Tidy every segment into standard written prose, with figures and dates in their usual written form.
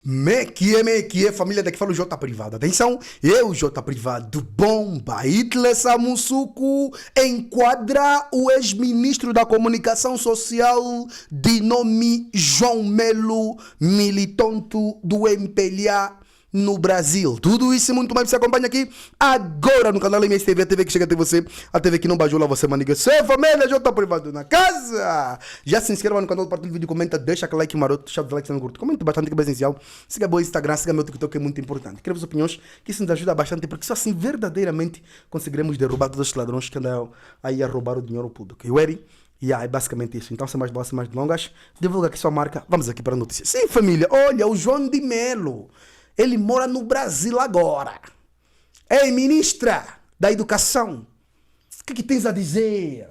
Me que é família daqui fala o J Privado. Atenção, eu, J Privado, bomba. Hitler Samussuku enquadra o ex-ministro da Comunicação Social de nome João Melo, militante do MPLA no Brasil. Tudo isso e muito mais você acompanha aqui agora no canal MSTV, a TV que chega até você, a TV que não bajula você, maniga. Seu família, J Privado na casa. Já se inscreva no canal, compartilha o vídeo, comenta, deixa aquele like maroto, chave de like se não curte, comenta bastante que é essencial. Siga meu Instagram, siga meu TikTok, é muito importante. Escreva suas opiniões, que isso nos ajuda bastante, porque só assim verdadeiramente conseguiremos derrubar todos os ladrões que andam aí a roubar o dinheiro público. E o Eri? É basicamente isso. Então, sem mais boas, sem mais delongas, divulga aqui sua marca. Vamos aqui para a notícia. Sim, família, olha, o João de Melo. Ele mora no Brasil agora. Ei, ministra da Educação, o que tens a dizer?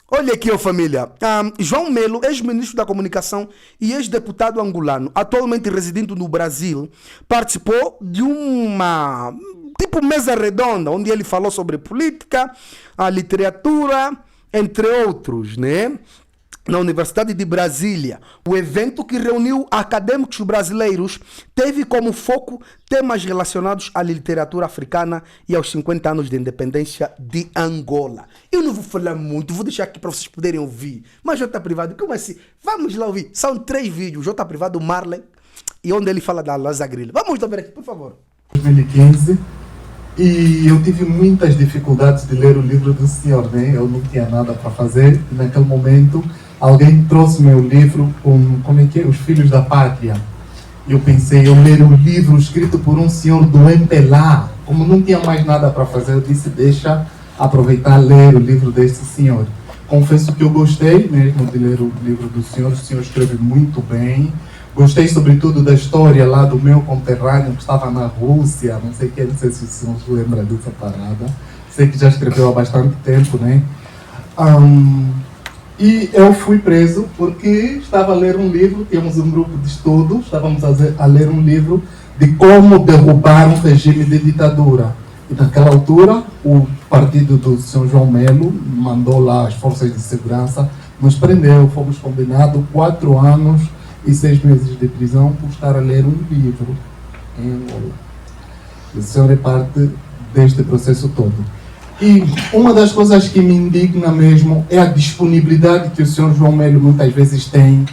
Olha aqui, ó, família. João Melo, ex-ministro da Comunicação e ex-deputado angolano, atualmente residente no Brasil, participou de uma mesa redonda, onde ele falou sobre política, a literatura, entre outros, né? Na Universidade de Brasília. O evento, que reuniu acadêmicos brasileiros, teve como foco temas relacionados à literatura africana e aos 50 anos de independência de Angola. Eu não vou falar muito, vou deixar aqui para vocês poderem ouvir. Mas J Privado, como assim? Vamos lá ouvir. São 3 vídeos, J Privado, Marley, e onde ele fala da Laza Grilla. Vamos lá ver aqui, por favor. 2015, e eu tive muitas dificuldades de ler o livro do senhor, né? Eu não tinha nada para fazer, e naquele momento alguém trouxe meu livro, Os Filhos da Pátria. Eu pensei, eu ler um livro escrito por um senhor do MPLA. Como não tinha mais nada para fazer, eu disse, deixa aproveitar ler o livro desse senhor. Confesso que eu gostei mesmo de ler o livro do senhor. O senhor escreve muito bem. Gostei sobretudo da história lá do meu conterrâneo que estava na Rússia, não sei se o senhor se lembra dessa parada. Sei que já escreveu há bastante tempo, né? E eu fui preso porque estava a ler um livro, tínhamos um grupo de estudo, estávamos a ler um livro de como derrubar um regime de ditadura. E naquela altura, o partido do Sr. João Melo mandou lá as forças de segurança, nos prendeu, fomos condenados 4 anos e 6 meses de prisão por estar a ler um livro em Angola. O senhor é parte deste processo todo. E uma das coisas que me indigna mesmo é a disponibilidade que o Sr. João Melo muitas vezes tem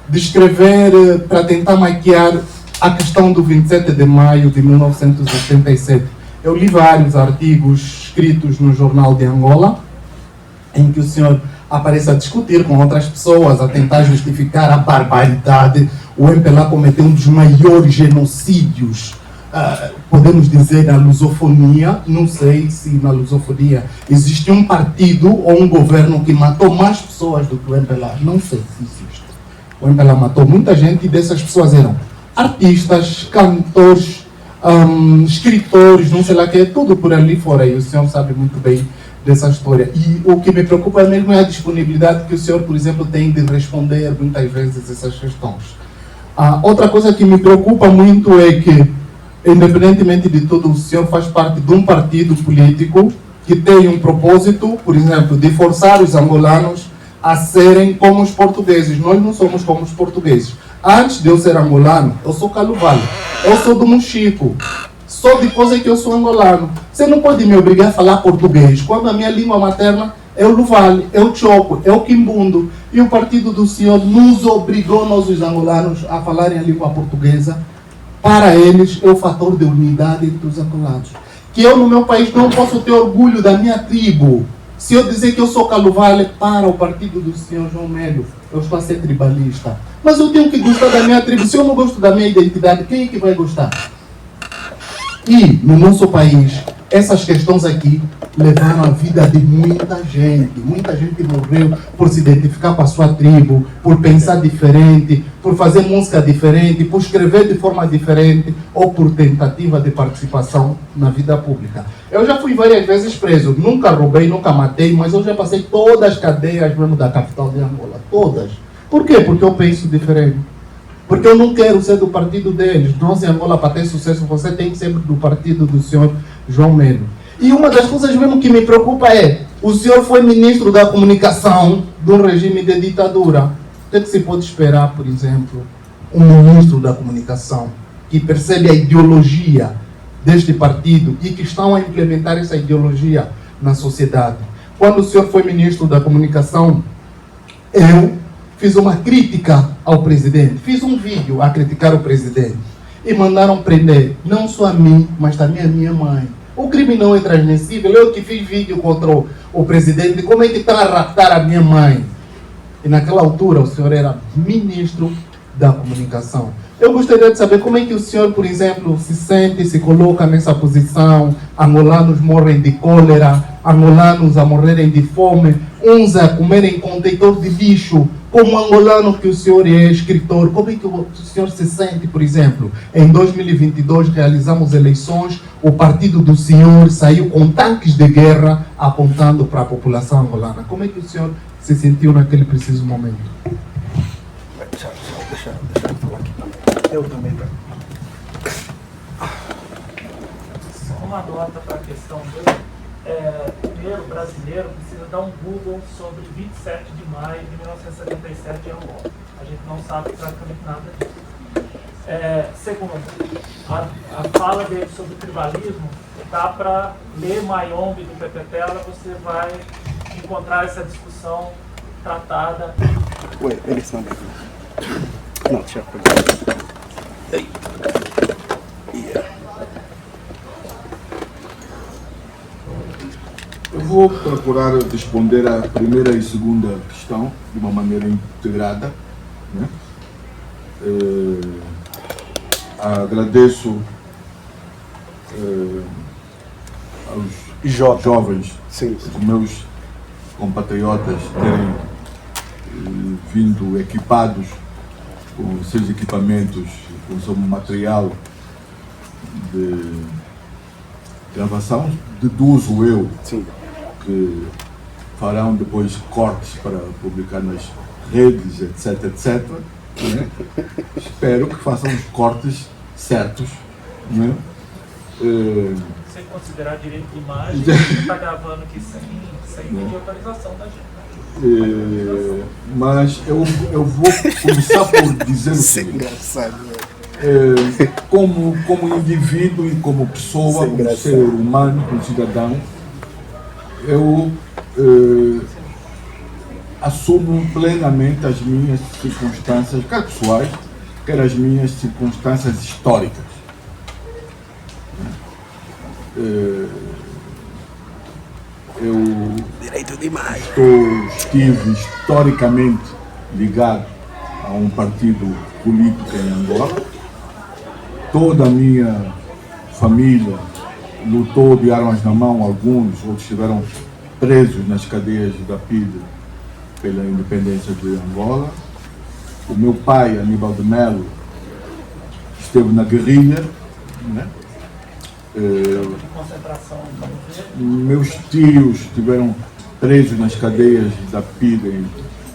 de escrever para tentar maquiar a questão do 27 de maio de 1987. Eu li vários artigos escritos no Jornal de Angola, em que o senhor aparece a discutir com outras pessoas, a tentar justificar a barbaridade. O MPLA cometeu um dos maiores genocídios, podemos dizer, na lusofonia. Não sei se na lusofonia existe um partido ou um governo que matou mais pessoas do que o MPLA. Não sei se existe. O MPLA matou muita gente e dessas pessoas eram artistas, cantores, escritores, não sei lá que, tudo por ali fora. E o senhor sabe muito bem dessa história. E o que me preocupa mesmo é a disponibilidade que o senhor, por exemplo, tem de responder muitas vezes essas questões. Outra coisa que me preocupa muito é que, independentemente de tudo, o senhor faz parte de um partido político que tem um propósito, por exemplo, de forçar os angolanos a serem como os portugueses. Nós não somos como os portugueses. Antes de eu ser angolano, eu sou caluvalo, eu sou do Mochico, sou de coisa que eu sou angolano. Você não pode me obrigar a falar português, quando a minha língua materna é o Luvale, é o Choco, é o Quimbundo. E o partido do senhor nos obrigou, nós os angolanos, a falarem a língua portuguesa. Para eles é o fator de unidade entre os angolanos. Que eu no meu país não posso ter orgulho da minha tribo. Se eu dizer que eu sou caluvale, para o partido do senhor João Melo, eu estou a ser tribalista. Mas eu tenho que gostar da minha tribo. Se eu não gosto da minha identidade, quem é que vai gostar? E no nosso país, essas questões aqui levaram a vida de muita gente. Muita gente morreu por se identificar com a sua tribo, por pensar diferente, por fazer música diferente, por escrever de forma diferente ou por tentativa de participação na vida pública. Eu já fui várias vezes preso, nunca roubei, nunca matei, mas eu já passei todas as cadeias mesmo da capital de Angola, todas. Por quê? Porque eu penso diferente. Porque eu não quero ser do partido deles. Nós em Angola, para ter sucesso, você tem que ser do partido do senhor João Melo. E uma das coisas mesmo que me preocupa é, o senhor foi ministro da Comunicação do regime de ditadura. O que é que se pode esperar, por exemplo, um ministro da comunicação que percebe a ideologia deste partido e que estão a implementar essa ideologia na sociedade? Quando o senhor foi ministro da comunicação, eu fiz uma crítica ao presidente, fiz um vídeo a criticar o presidente e mandaram prender não só a mim, mas também a minha mãe. O crime não é transmissível. Eu que fiz vídeo contra o presidente, como é que está a raptar a minha mãe? E naquela altura o senhor era ministro da comunicação. Eu gostaria de saber como é que o senhor, por exemplo, se sente, se coloca nessa posição. Angolanos morrem de cólera, angolanos a morrerem de fome, uns a comerem contentor de lixo. Como angolano que o senhor é escritor, como é que o senhor se sente, por exemplo? Em 2022 realizamos eleições, o partido do senhor saiu com tanques de guerra apontando para a população angolana. Como é que o senhor se sentiu naquele preciso momento? Deixa eu falar aqui. Eu também. Só uma nota para a questão dele. Primeiro, o brasileiro precisa dar um Google sobre 27 de maio de 1977 em Angola. A gente não sabe praticamente nada disso. Segundo, a fala dele sobre o tribalismo, dá para ler Mayombe do Pepe Tela, você vai encontrar essa discussão tratada. Ué, eles não. Não, deixa eu pegar. Eu vou procurar responder à primeira e segunda questão de uma maneira integrada, né? Agradeço aos jovens, sim, os meus compatriotas terem vindo equipados com seus equipamentos, com seu material de gravação. Deduzo eu, sim, que farão depois cortes para publicar nas redes, etc, etc. Né? Espero que façam os cortes certos. Né? Sem considerar direito de imagem, você está gravando aqui sem pedir autorização da gente. Mas eu vou começar por dizer o seguinte. Como indivíduo e como pessoa, como ser humano, como cidadão, eu assumo plenamente as minhas circunstâncias, quer pessoais, quer as minhas circunstâncias históricas. Eu estive historicamente ligado a um partido político em Angola. Toda a minha família lutou de armas na mão, alguns, outros estiveram presos nas cadeias da PIDE pela independência de Angola. O meu pai, Aníbal de Melo, esteve na guerrilha, né? Meus tios estiveram presos nas cadeias da PIDE em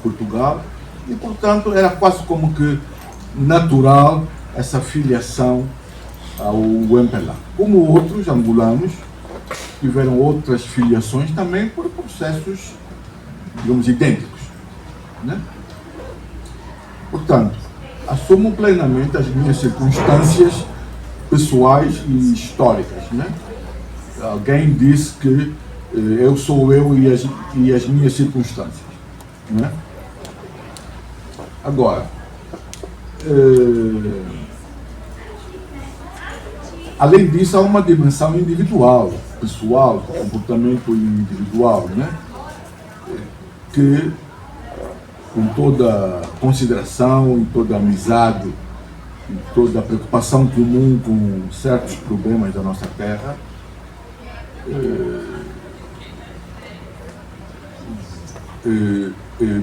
Portugal e, portanto, era quase como que natural essa filiação ao MPLA. Como outros angolanos tiveram outras filiações também por processos, digamos, idênticos, né? Portanto, assumo plenamente as minhas circunstâncias pessoais e históricas, né? Alguém disse que eu sou eu e as minhas circunstâncias, né? Agora, além disso, há uma dimensão individual, pessoal, comportamento individual, né? Que, com toda consideração e toda amizade, e toda a preocupação comum com certos problemas da nossa terra,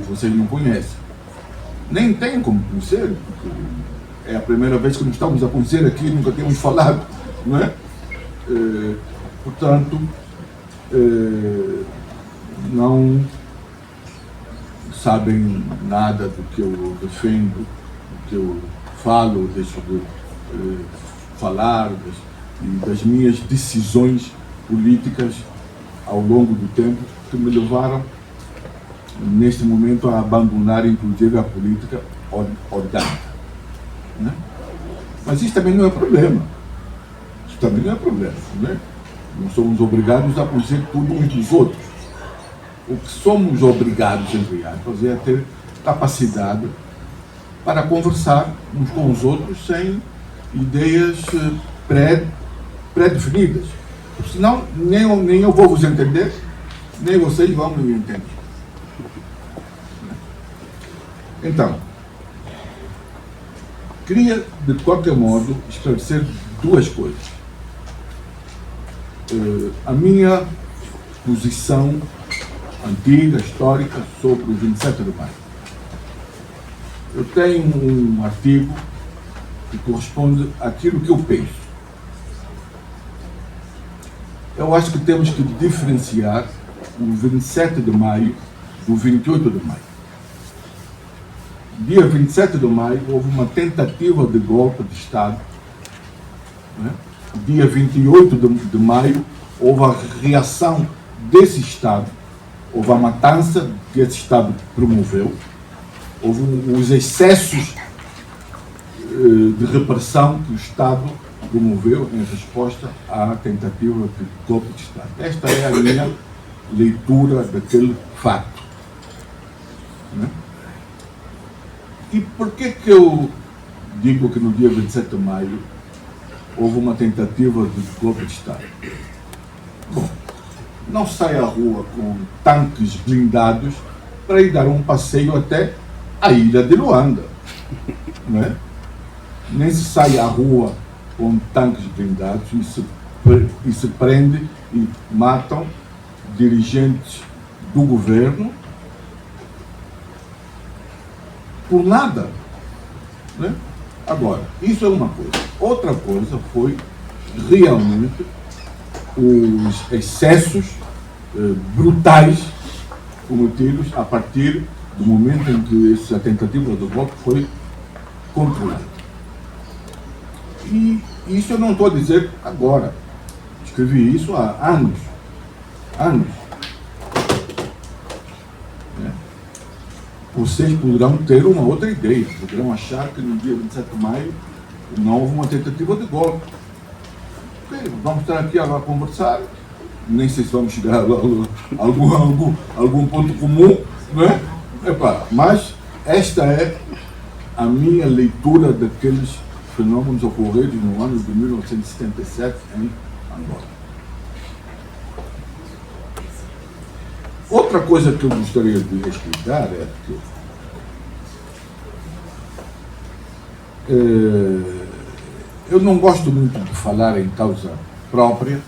vocês não conhecem. Nem tem como conhecer, porque é a primeira vez que nos estamos a conhecer aqui, nunca tínhamos falado, não é? Portanto, não sabem nada do que eu defendo, do que eu falo, deixo de falar, e das minhas decisões políticas ao longo do tempo que me levaram neste momento, a abandonar, inclusive, a política orgânica. Né? Mas isso também não é problema. Isso também não é problema. Né? Não somos obrigados a conhecer tudo uns dos outros. O que somos obrigados, entre aspas, é a ter capacidade para conversar uns com os outros sem ideias pré-definidas. Senão, nem eu vou vos entender, nem vocês vão me entender. Então, queria, de qualquer modo, esclarecer duas coisas. A minha posição antiga, histórica, sobre o 27 de maio. Eu tenho um artigo que corresponde àquilo que eu penso. Eu acho que temos que diferenciar o 27 de maio do 28 de maio. Dia 27 de maio houve uma tentativa de golpe de Estado. Né? Dia 28 de maio houve a reação desse Estado. Houve a matança que esse Estado promoveu. Houve os excessos de repressão que o Estado promoveu em resposta à tentativa de golpe de Estado. Esta é a minha leitura daquele fato. Né? E por que eu digo que no dia 27 de maio houve uma tentativa de golpe de Estado? Bom, não sai à rua com tanques blindados para ir dar um passeio até a ilha de Luanda. Não é? Nem se sai à rua com tanques blindados e se prende e matam dirigentes do governo por nada. Né? Agora, isso é uma coisa. Outra coisa foi realmente os excessos brutais cometidos a partir do momento em que essa tentativa de golpe foi controlada. E isso eu não estou a dizer agora. Escrevi isso há anos. Anos. Né? Vocês poderão ter uma outra ideia. Poderão achar que no dia 27 de maio não houve uma tentativa de golpe. Ok, vamos estar aqui a conversar. Nem sei se vamos chegar a algum ponto comum. Né? Epá, mas esta é a minha leitura daqueles fenômenos ocorridos no ano de 1977 em Angola. Outra coisa que eu gostaria de explicar é que eu não gosto muito de falar em causa própria,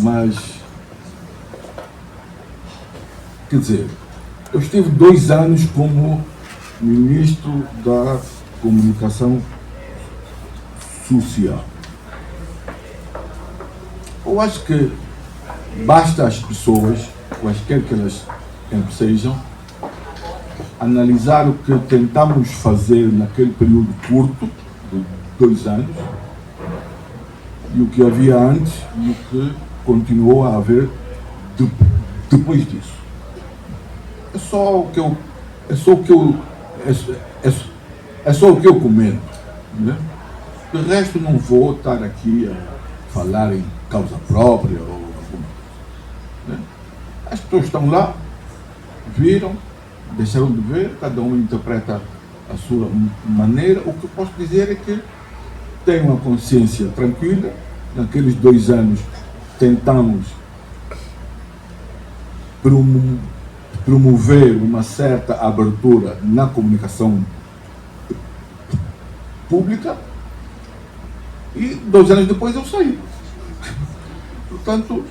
mas, quer dizer, eu estive 2 anos como ministro da Comunicação Social. Eu acho que basta as pessoas, quaisquer que elas sejam, analisar o que tentamos fazer naquele período curto, de 2 anos, e o que havia antes e o que continuou a haver depois disso. É só o que eu comento. Né? De resto, não vou estar aqui a falar em causa própria ou alguma coisa. Né? As pessoas estão lá, viram, deixaram de ver, cada um interpreta a sua maneira. O que eu posso dizer é que tenho uma consciência tranquila. Naqueles 2 anos tentamos promover uma certa abertura na comunicação pública e 2 anos depois eu saí. Portanto,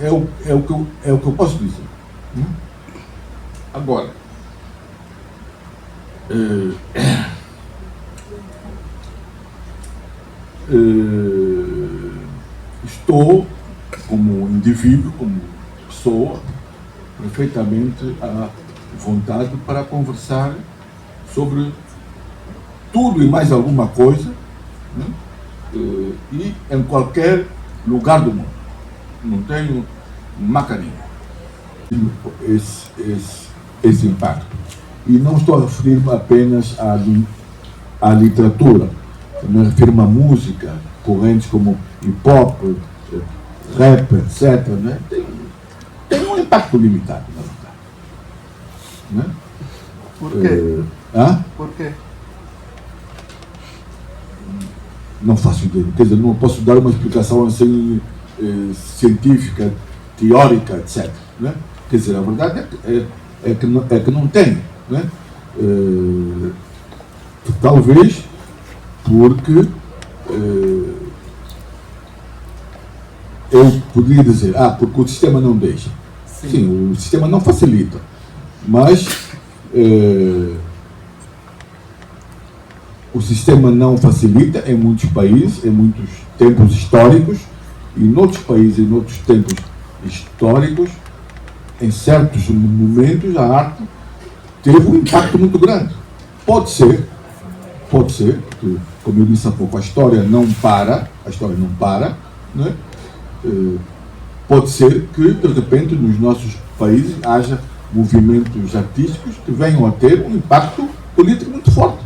é o que eu posso dizer. Agora, estou, como indivíduo, como pessoa, perfeitamente à vontade para conversar sobre tudo e mais alguma coisa, né? E em qualquer lugar do mundo. Não tenho macaninha. esse impacto. E não estou a referir-me apenas à literatura, também refiro-me à música, correntes como hip-hop, rap, etc. Né? Tem um impacto limitado, na verdade. Né? Por quê? Por quê? Não faço ideia. Quer dizer, não posso dar uma explicação assim científica, teórica, etc. Né? Quer dizer, a verdade é que não tem. Né? Talvez porque eu poderia dizer, porque o sistema não deixa. Sim, o sistema não facilita. Mas o sistema não facilita em muitos países, em muitos tempos históricos, e em outros países, em outros tempos históricos, em certos momentos, a arte teve um impacto muito grande. Pode ser, que, como eu disse há pouco, a história não para, né? Pode ser que, de repente, nos nossos países haja movimentos artísticos que venham a ter um impacto político muito forte.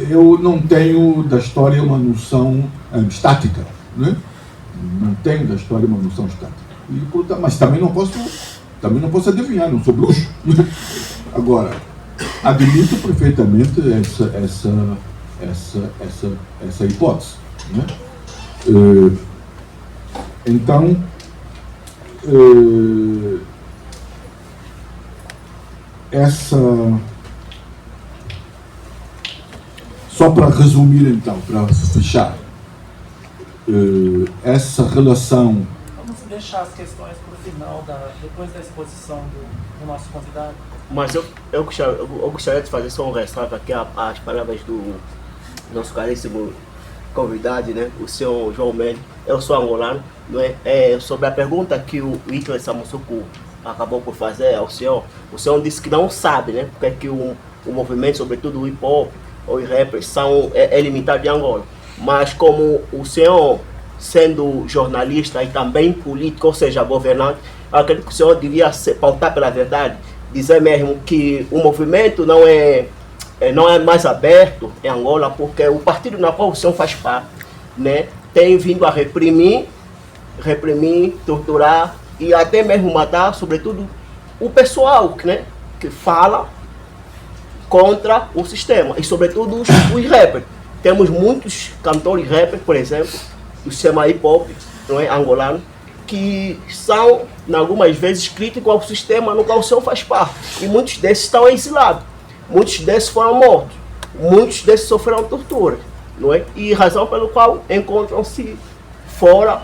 Eu não tenho da história uma noção estática, né? Não tenho da história uma noção estática. Mas também não posso adivinhar, não sou bruxo. Agora, admito perfeitamente essa hipótese. Né? Então, só para resumir então, para fechar, essa relação. Vamos deixar as questões para o final, depois da exposição do nosso convidado. Mas eu gostaria de fazer só um ressalto aqui às palavras do nosso caríssimo convidado, né, o senhor João Mendes. Eu sou angolano, não é? Sobre a pergunta que o Hitler Samussuku acabou por fazer ao senhor, o senhor disse que não sabe, né, porque é que o movimento, sobretudo o hip-hop ou os rappers, é limitado em Angola. Mas como o senhor, sendo jornalista e também político, ou seja, governante, eu acredito que o senhor devia pautar pela verdade, dizer mesmo que o movimento não é mais aberto em Angola, porque o partido na qual o senhor faz parte, né, tem vindo a reprimir, torturar e até mesmo matar, sobretudo, o pessoal, né, que fala contra o sistema, e sobretudo os rappers. Temos muitos cantores rappers, por exemplo, do sistema hip-hop, não é, angolano, que são, algumas vezes, críticos ao sistema no qual o senhor faz parte. E muitos desses estão exilados. Muitos desses foram mortos. Muitos desses sofreram tortura. Não é? E razão pelo qual encontram-se fora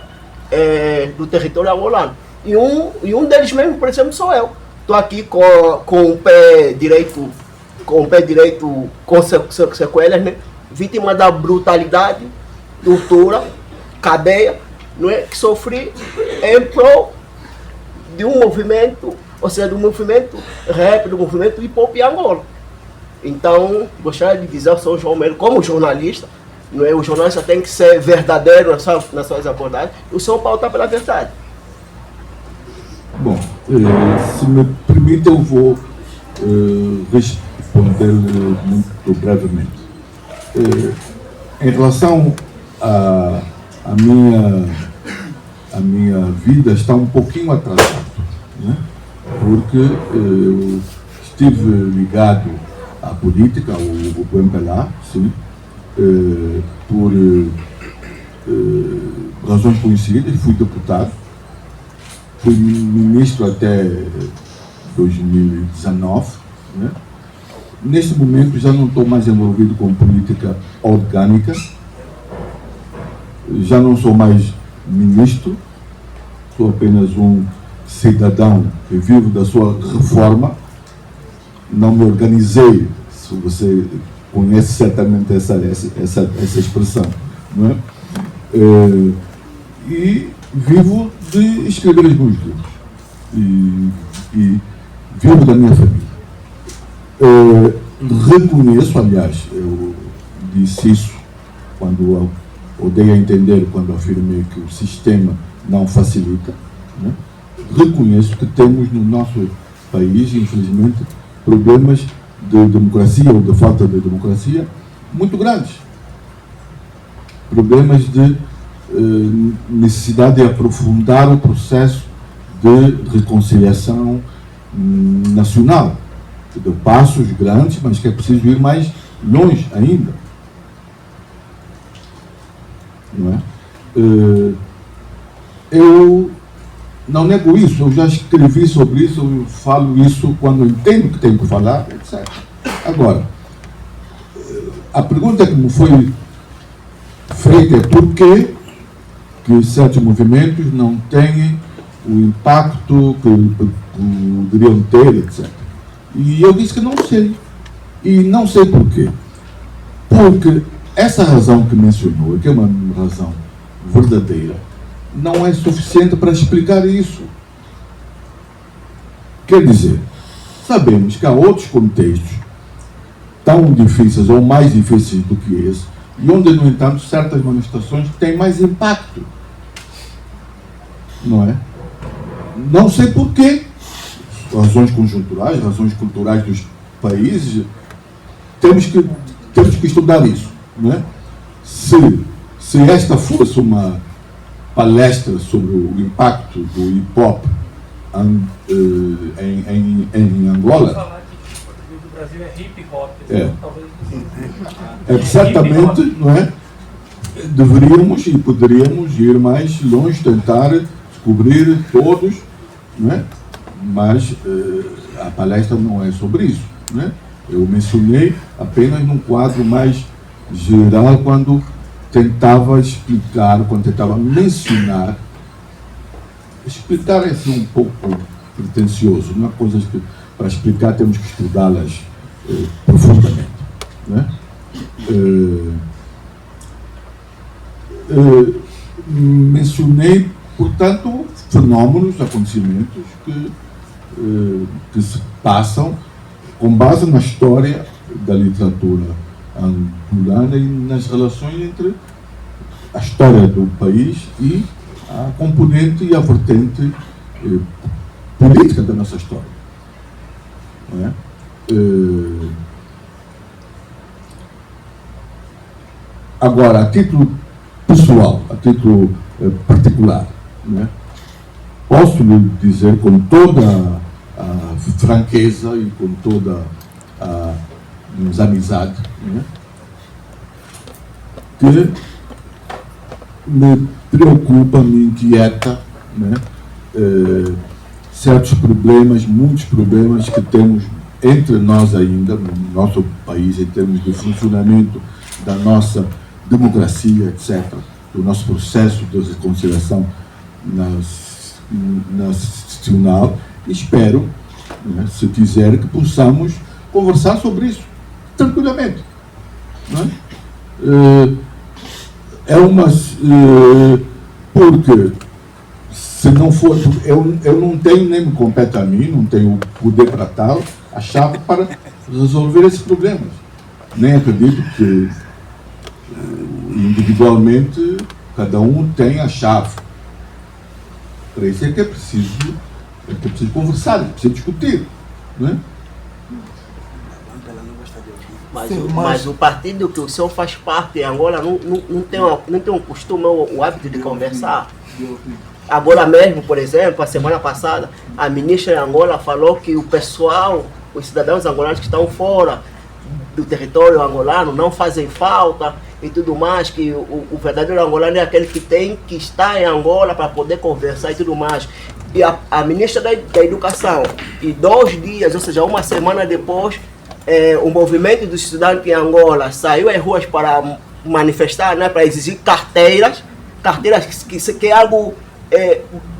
do território angolano. E um deles mesmo, por exemplo, sou eu. Estou aqui com o pé direito com sequelas, né? Vítima da brutalidade, tortura, cadeia, não é? Que sofri em prol de um movimento, ou seja, do movimento rap, do movimento hip-hop em Angola. Então, gostaria de dizer ao senhor João Mendes, como jornalista, não é? O jornalista tem que ser verdadeiro nas suas abordagens, e o senhor pauta pela verdade. Bom, se me permite, eu vou responder muito brevemente. Em relação à minha vida, está um pouquinho atrasado, né? Porque eu estive ligado à política, ao MPLA, sim, por razões conhecidas. Fui deputado, fui ministro até 2019, né? Neste momento já não estou mais envolvido com política orgânica, já não sou mais ministro, sou apenas um cidadão que vivo da sua reforma. Não me organizei, se você conhece certamente essa expressão, não é? E vivo de escrever os meus livros e vivo da minha família. Reconheço, aliás, eu disse isso quando eu dei a entender, quando afirmei que o sistema não facilita, né? reconheço que temos no nosso país, infelizmente, problemas de democracia ou de falta de democracia muito grandes. Problemas de necessidade de aprofundar o processo de reconciliação nacional. De passos grandes, mas que é preciso ir mais longe ainda. Não é? Eu não nego isso, eu já escrevi sobre isso, eu falo isso quando entendo que tenho que falar, etc. Agora, a pergunta que me foi feita é por que certos movimentos não têm o impacto que poderiam ter, etc. E eu disse que não sei. E não sei por quê. Porque essa razão que mencionou, que é uma razão verdadeira, não é suficiente para explicar isso. Quer dizer, sabemos que há outros contextos tão difíceis ou mais difíceis do que esse, e onde, no entanto, certas manifestações têm mais impacto. Não é? Não sei porquê. Razões conjunturais, razões culturais dos países, temos que estudar isso. Não é? Se esta fosse uma palestra sobre o impacto do hip-hop em Angola, falar que o Brasil é hip-hop, talvez certamente, não é? Deveríamos e poderíamos ir mais longe, tentar descobrir todos, não é? Mas a palestra não é sobre isso, não é? Eu mencionei apenas num quadro mais geral quando tentava explicar, quando tentava mencionar. Explicar é assim um pouco pretencioso, não é? Coisas que para explicar temos que estudá-las profundamente, não é? Mencionei, portanto, fenómenos, acontecimentos que se passam com base na história da literatura angolana e nas relações entre a história do país e a componente e a vertente política da nossa história. Não é? Agora, a título pessoal, a título particular, não é? Posso lhe dizer com toda a franqueza e com toda a amizade, não é? Que me preocupa, me inquieta, não é? Certos problemas, muitos problemas que temos entre nós ainda, no nosso país, em termos de funcionamento da nossa democracia, etc., do nosso processo de reconciliação nacional. Espero, né, se quiser, que possamos conversar sobre isso tranquilamente. Não é? Porque se não for, eu não tenho, nem me compete a mim, não tenho poder para tal, a chave para resolver esses problemas. Nem acredito que individualmente cada um tem a chave. Para isso é que é preciso conversar, é preciso discutir, não é? Mas o partido que o senhor faz parte em Angola não tem um costume, o hábito de conversar. Agora mesmo, por exemplo, a semana passada, a ministra de Angola falou que o pessoal, os cidadãos angolanos que estão fora do território angolano não fazem falta e tudo mais, que o verdadeiro angolano é aquele que tem que estar em Angola para poder conversar e tudo mais. E a ministra da Educação, e 2 dias, ou seja, uma semana depois, o movimento dos estudantes em Angola saiu às ruas para manifestar, né, para exigir carteiras que é algo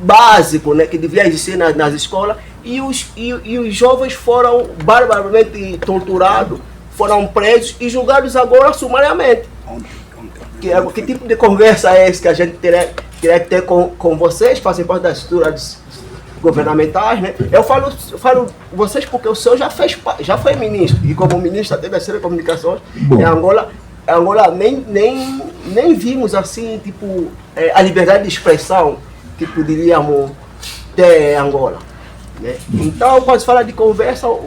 básico, né, que devia existir nas escolas, e os jovens foram barbaramente torturados, foram presos e julgados agora sumariamente. Que tipo de conversa é esse que a gente teria que ter com vocês, fazem parte das estruturas governamentais, né? Eu falo vocês porque o senhor já foi ministro, e como ministro até das telecomunicações, em Angola nem vimos assim, tipo, a liberdade de expressão que poderíamos tem em Angola. Né? Então, quando se fala de conversa, o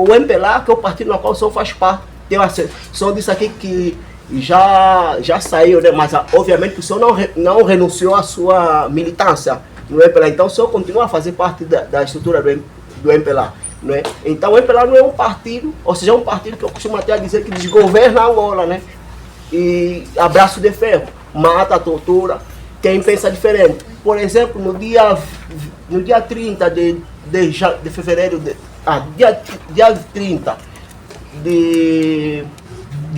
MPLA, que é o partido no qual o senhor faz parte, tem uma, o senhor disse aqui que já saiu, né? Mas obviamente que o senhor não renunciou à sua militância no MPLA, então o senhor continua a fazer parte da estrutura do MPLA. Não é? Então o MPLA não é um partido, ou seja, é um partido que eu costumo até dizer que desgoverna Angola, né? E abraço de ferro, mata, tortura quem pensa diferente. Por exemplo, no dia 30 de fevereiro, dia 30 de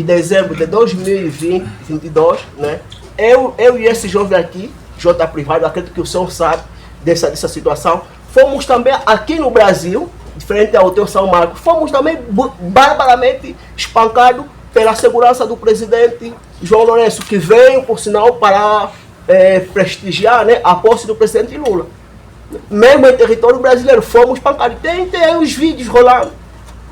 dezembro de 2022, né? Eu e esse jovem aqui, J Privado, acredito que o senhor sabe dessa situação, fomos também aqui no Brasil, diferente ao teu São Marcos, fomos também barbaramente espancados pela segurança do presidente João Lourenço, que veio, por sinal, para prestigiar, né, a posse do presidente Lula. Mesmo em território brasileiro, fomos espancados. Tem os vídeos rolando.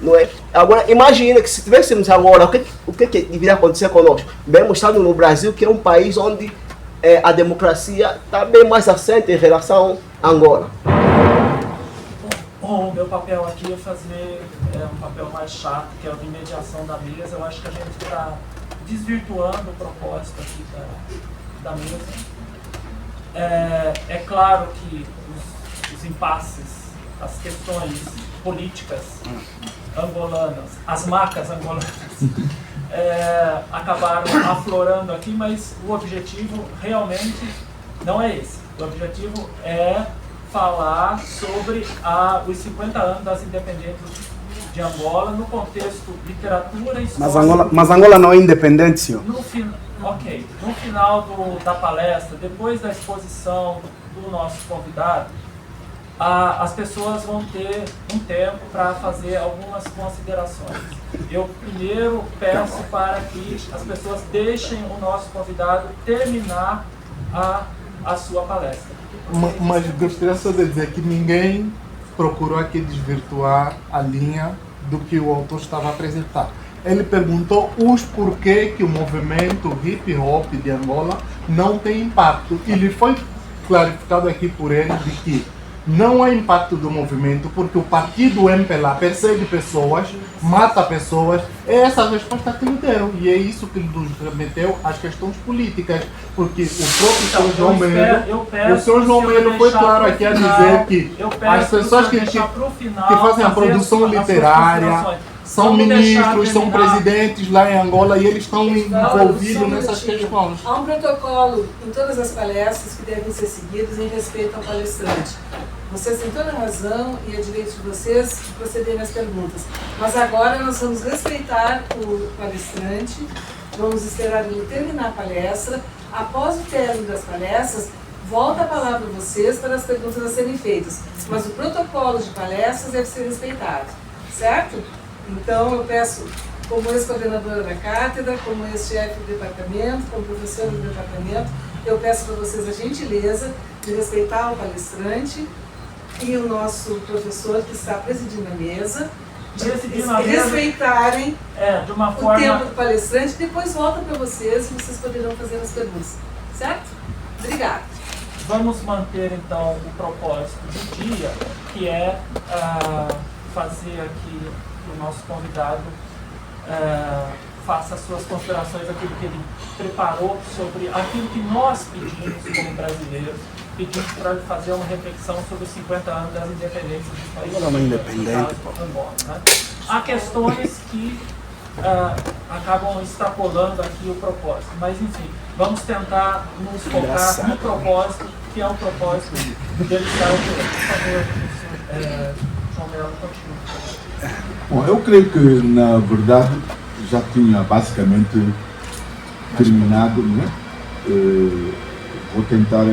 Não é? Agora, imagina que se tivéssemos agora, o que deveria acontecer conosco? Mesmo estando no Brasil, que é um país onde a democracia está bem mais assente em relação a Angola. O meu papel aqui é fazer um papel mais chato, que é o de mediação da mesa. Eu acho que a gente está desvirtuando o propósito aqui da mesa. É claro que os impasses, as questões políticas angolanas, as macas angolanas, acabaram aflorando aqui, mas o objetivo realmente não é esse. O objetivo é falar sobre os 50 anos das independências de Angola no contexto literatura e história. Mas Angola não é independente, senhor? No final da palestra, depois da exposição do nosso convidado, as pessoas vão ter um tempo para fazer algumas considerações. Eu primeiro peço para que as pessoas deixem o nosso convidado terminar a sua palestra. Mas gostaria só de dizer que ninguém procurou aqui desvirtuar a linha do que o autor estava a apresentar. Ele perguntou os porquê que o movimento hip hop de Angola não tem impacto. E lhe foi clarificado aqui por ele de que não há impacto do movimento porque o partido MPLA persegue pessoas, mata pessoas. É essa a resposta que lhe deram. E é isso que nos remeteu às questões políticas. Porque o próprio senhor João Melo, o senhor João Melo foi claro aqui a dizer que as pessoas que fazem a produção literária são ministros, são presidentes lá em Angola e eles estão envolvidos nessas questões. Há um protocolo em todas as palestras que devem ser seguidos em respeito ao palestrante. Vocês têm toda a razão e é direito de vocês procederem às perguntas. Mas agora nós vamos respeitar o palestrante, vamos esperar ele terminar a palestra. Após o término das palestras, volta a palavra a vocês para as perguntas a serem feitas. Mas o protocolo de palestras deve ser respeitado, certo? Então eu peço, como ex-coordenadora da cátedra, como ex-chefe do departamento, como professora do departamento, eu peço para vocês a gentileza de respeitar o palestrante e o nosso professor que está presidindo a mesa, de respeitarem de uma o forma... tempo do palestrante, depois volta para vocês e vocês poderão fazer as perguntas, certo? Obrigada. Vamos manter então o propósito do dia, que é fazer aqui que o nosso convidado faça as suas considerações, aquilo que ele preparou sobre aquilo que nós pedimos como brasileiros, pedimos para ele fazer uma reflexão sobre os 50 anos das independências do país. Angola não é independente, Angola, né? Há questões que acabam extrapolando aqui o propósito, mas enfim, vamos tentar nos focar no propósito, que é o propósito dele estar aqui. Por favor, João Melo, continue. Bom, eu creio que, na verdade, já tinha basicamente terminado, né? Vou tentar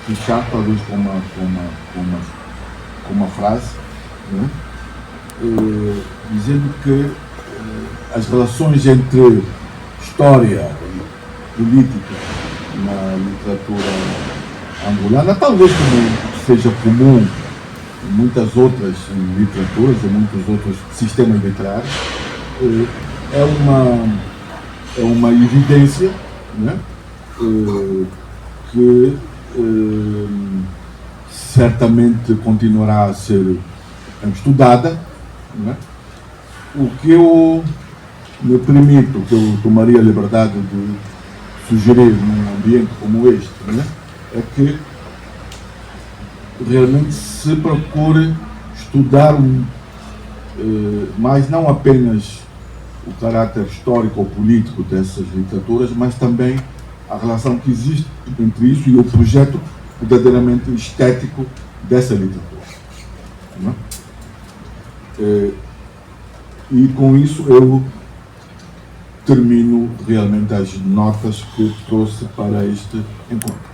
fechar, talvez, com uma frase, né? Dizendo que as relações entre história e política na literatura angolana, talvez como seja comum em muitas outras literaturas, em muitos outros sistemas literários, é uma evidência, né? Que certamente continuará a ser estudada, não é? O que eu me permito, que eu tomaria a liberdade de sugerir num ambiente como este, não é que realmente se procure estudar mas não apenas o caráter histórico ou político dessas literaturas, mas também a relação que existe entre isso e o projeto verdadeiramente estético dessa literatura. Não é? E com isso eu termino realmente as notas que trouxe para este encontro.